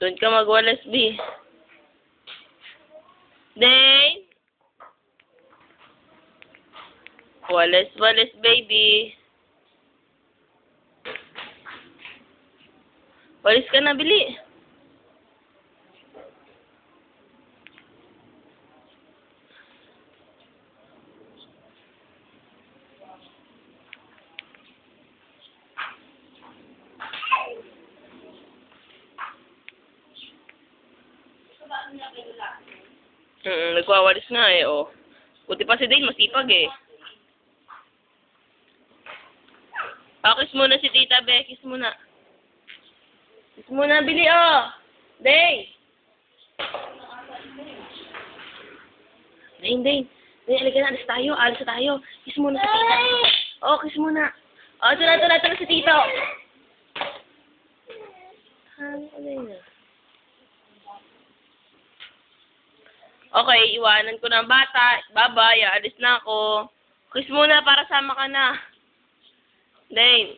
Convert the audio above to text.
Doon ka magwalas, B. Dane? Walas, baby. Walis ka na, bili. Nagwawalis nga eh, oh. Buti pa si Dane, masipag eh. Kiss muna si Tita Be, kiss muna. Kiss muna, bili, oh. Dane! Dane, halika na, alis tayo. Kiss muna si Tita. Oh, kiss muna. Oh, ito na si Tito. Ano yun? Okay, iwanan ko na ang bata. Bye-bye, alis na ako. Kiss muna para sama ka na. Dane.